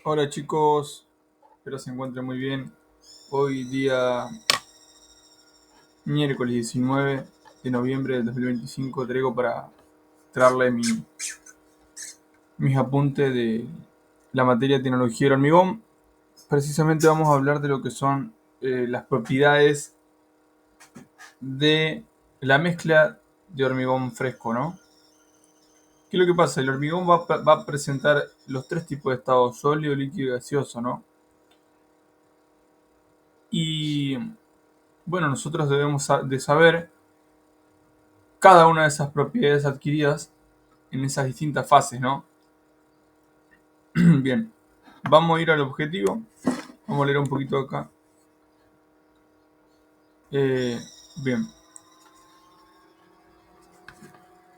Hola chicos, espero se encuentren muy bien. Hoy día miércoles 19 de noviembre del 2025 traigo para traerle mis apuntes de la materia de tecnología del hormigón. Precisamente vamos a hablar de lo que son las propiedades de la mezcla de hormigón fresco, ¿no? ¿Qué es lo que pasa? El hormigón va a presentar los tres tipos de estado: sólido, líquido y gaseoso, ¿no? Y bueno, nosotros debemos de saber cada una de esas propiedades adquiridas en esas distintas fases, ¿no? Bien, vamos a ir al objetivo. Vamos a leer un poquito acá. Eh, bien,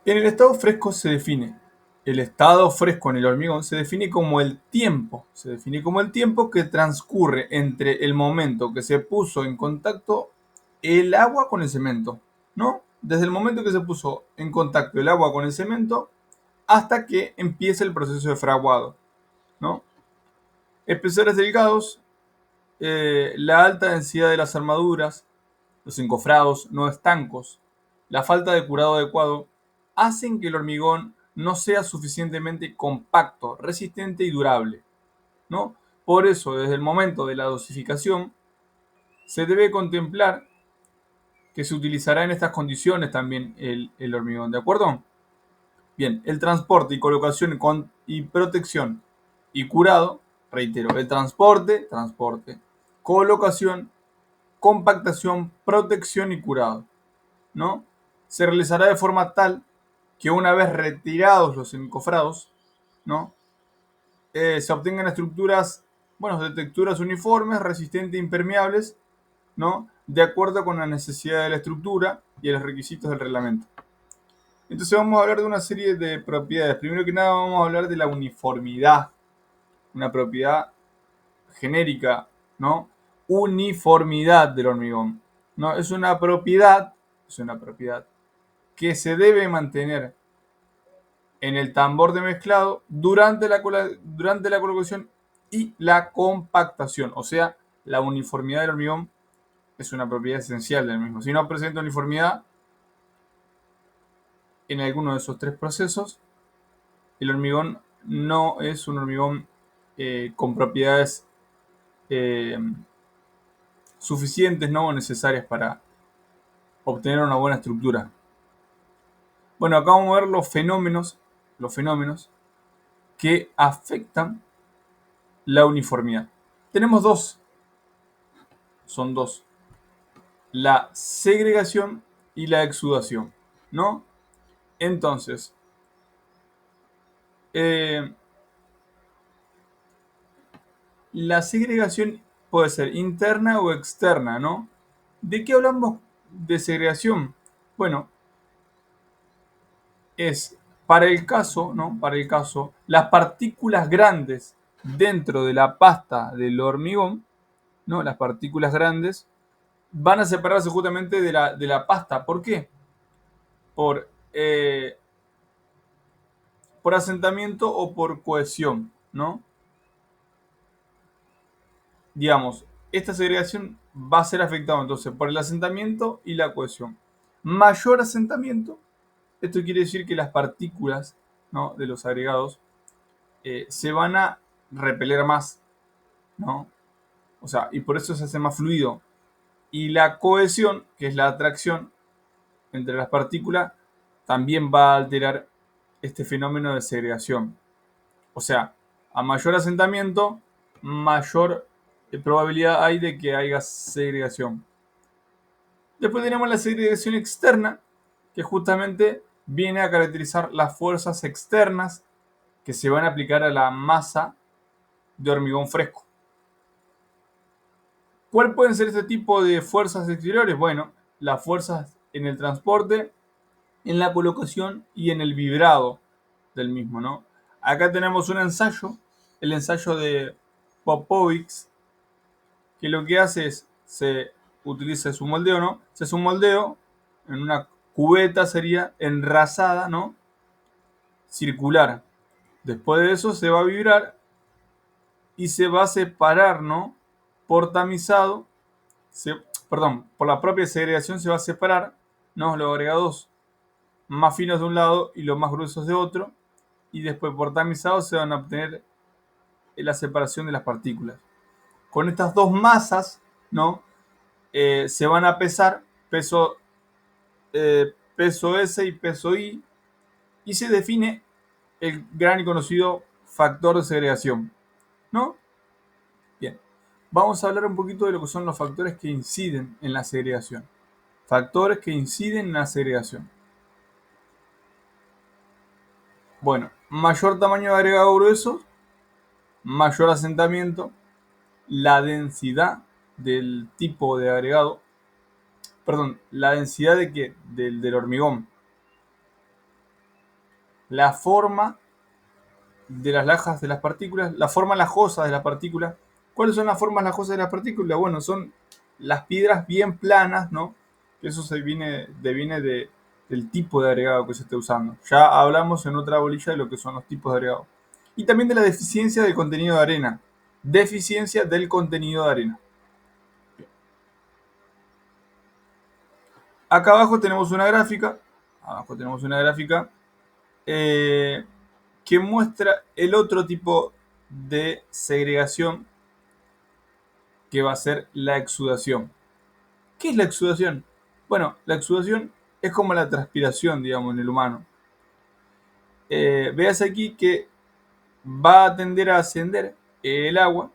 en el estado fresco se define. El estado fresco en el hormigón se define como el tiempo. Se define como el tiempo que transcurre entre el momento que se puso en contacto el agua con el cemento, ¿no? Desde el momento que se puso en contacto el agua con el cemento hasta que empiece el proceso de fraguado, ¿no? Espesores delgados, la alta densidad de las armaduras, los encofrados no estancos, la falta de curado adecuado, hacen que el hormigón no sea suficientemente compacto, resistente y durable, ¿no? Por eso, desde el momento de la dosificación, se debe contemplar que se utilizará en estas condiciones también el hormigón, ¿de acuerdo? Bien, el transporte y colocación y protección y curado, reitero, el transporte, colocación, compactación, protección y curado, ¿no? Se realizará de forma tal que una vez retirados los encofrados, ¿no? Se obtengan estructuras, bueno, de texturas uniformes, resistentes e impermeables, ¿no? De acuerdo con la necesidad de la estructura y los requisitos del reglamento. Entonces vamos a hablar de una serie de propiedades. Primero que nada vamos a hablar de la uniformidad, una propiedad genérica, ¿no? Uniformidad del hormigón, ¿no? Es una propiedad que se debe mantener en el tambor de mezclado durante la colocación y la compactación. O sea, la uniformidad del hormigón es una propiedad esencial del mismo. Si no presenta uniformidad en alguno de esos tres procesos, el hormigón no es un hormigón con propiedades eh, suficientes, no necesarias para obtener una buena estructura. Bueno, acá vamos a ver los fenómenos que afectan la uniformidad. Tenemos dos, son dos: la segregación y la exudación, ¿no? Entonces, eh, la segregación puede ser interna o externa, ¿no? ¿De qué hablamos de segregación? Bueno, es para el caso, ¿no? Para el caso, las partículas grandes dentro de la pasta del hormigón, ¿no? Las partículas grandes van a separarse justamente de la pasta. ¿Por qué? Por, eh, por asentamiento o por cohesión, ¿no? Digamos, esta segregación va a ser afectada entonces por el asentamiento y la cohesión. Mayor asentamiento, esto quiere decir que las partículas, ¿no? De los agregados se van a repeler más, ¿no? O sea, y por eso se hace más fluido. Y la cohesión, que es la atracción entre las partículas, también va a alterar este fenómeno de segregación. O sea, a mayor asentamiento, mayor probabilidad hay de que haya segregación. Después tenemos la segregación externa, que justamente viene a caracterizar las fuerzas externas que se van a aplicar a la masa de hormigón fresco. ¿Cuál pueden ser este tipo de fuerzas exteriores? Bueno, las fuerzas en el transporte, en la colocación y en el vibrado del mismo, ¿no? Acá tenemos un ensayo, el ensayo de Popovich, que lo que hace es, se utiliza su moldeo, ¿no? Se hace un moldeo en una cubeta, sería enrasada, ¿no? Circular. Después de eso se va a vibrar y se va a separar, ¿no? Por tamizado, por la propia segregación se va a separar, ¿no? Los agregados más finos de un lado y los más gruesos de otro, y después por tamizado se van a obtener la separación de las partículas. Con estas dos masas, ¿no? Se van a pesar, peso S y peso I, y se define el gran y conocido factor de segregación, ¿no? Bien, vamos a hablar un poquito de lo que son los factores que inciden en la segregación. Factores que inciden en la segregación. Bueno, mayor tamaño de agregado grueso, mayor asentamiento, la densidad del tipo de agregado, perdón, la densidad de qué, del hormigón, la forma de las lajas de las partículas, la forma lajosa de las partículas. ¿Cuáles son las formas lajosas de las partículas? Bueno, son las piedras bien planas, ¿no? Que eso deviene del tipo de agregado que se esté usando. Ya hablamos en otra bolilla de lo que son los tipos de agregado. Y también de la deficiencia del contenido de arena. Deficiencia del contenido de arena. Acá abajo tenemos una gráfica. Que muestra el otro tipo de segregación, que va a ser la exudación. ¿Qué es la exudación? Bueno, la exudación es como la transpiración, digamos, en el humano. Veas aquí que va a tender a ascender el agua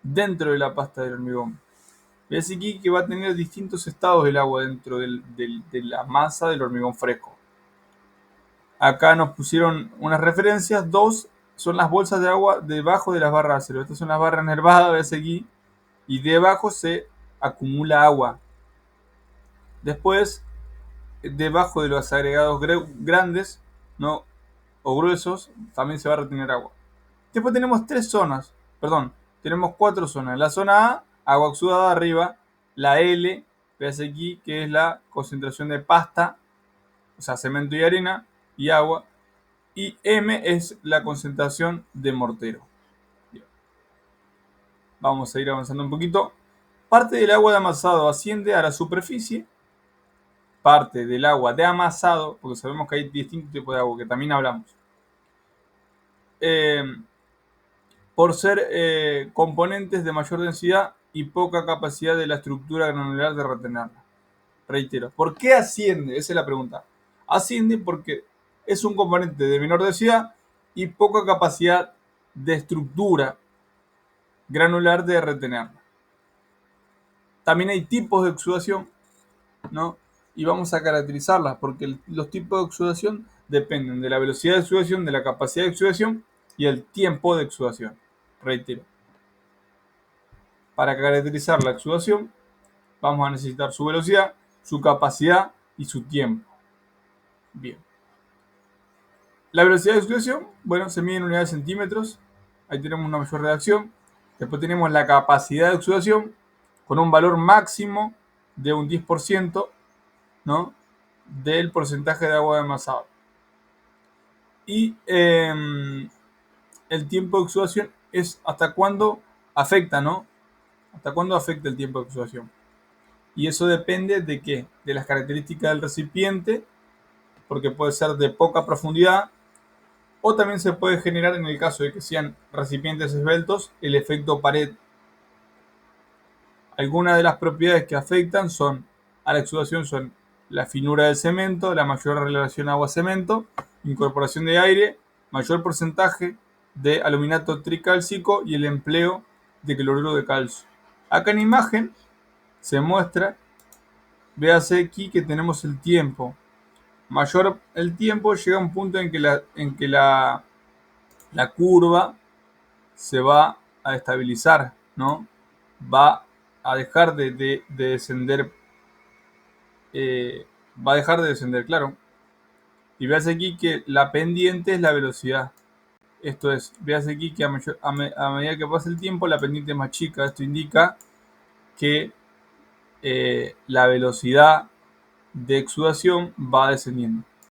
dentro de la pasta del hormigón. Veas aquí que va a tener distintos estados del agua dentro de la masa del hormigón fresco. Acá nos pusieron unas referencias. Dos son las bolsas de agua debajo de las barras de acero. Estas son las barras nervadas, ves aquí. Y debajo se acumula agua. Después, debajo de los agregados grandes, ¿no? O gruesos, también se va a retener agua. Después tenemos tenemos cuatro zonas. La zona A, agua exudada arriba. La L, ves aquí, que es la concentración de pasta, o sea, cemento y arena y agua. Y M es la concentración de mortero. Bien. Vamos a ir avanzando un poquito. Parte del agua de amasado asciende a la superficie. Parte del agua de amasado, porque sabemos que hay distintos tipos de agua, que también hablamos. Por ser componentes de mayor densidad y poca capacidad de la estructura granular de retenerla. Reitero, ¿por qué asciende? Esa es la pregunta. Asciende porque es un componente de menor densidad y poca capacidad de estructura granular de retenerla. También hay tipos de exudación, ¿no? Y vamos a caracterizarlas porque los tipos de exudación dependen de la velocidad de exudación, de la capacidad de exudación y el tiempo de exudación. Reitero. Para caracterizar la exudación vamos a necesitar su velocidad, su capacidad y su tiempo. Bien. La velocidad de exudación, bueno, se mide en unidades de centímetros. Ahí tenemos una mayor redacción. Después tenemos la capacidad de exudación con un valor máximo de un 10%, ¿no? Del porcentaje de agua amasado. Y el tiempo de exudación es hasta cuándo afecta, ¿no? Hasta cuándo afecta el tiempo de exudación. Y eso depende de qué, de las características del recipiente, porque puede ser de poca profundidad, o también se puede generar, en el caso de que sean recipientes esbeltos, el efecto pared. Algunas de las propiedades que afectan a la exudación son la finura del cemento, la mayor relación agua-cemento, incorporación de aire, mayor porcentaje de aluminato tricálcico y el empleo de cloruro de calcio. Acá en imagen se muestra, véase aquí que tenemos el tiempo. Mayor el tiempo, llega a un punto en que la curva se va a estabilizar, ¿no? Va a dejar de descender, va a dejar de descender, claro. Y veas aquí que la pendiente es la velocidad. Esto es, veas aquí que a medida que pasa el tiempo, la pendiente es más chica. Esto indica que la velocidad de exudación va descendiendo.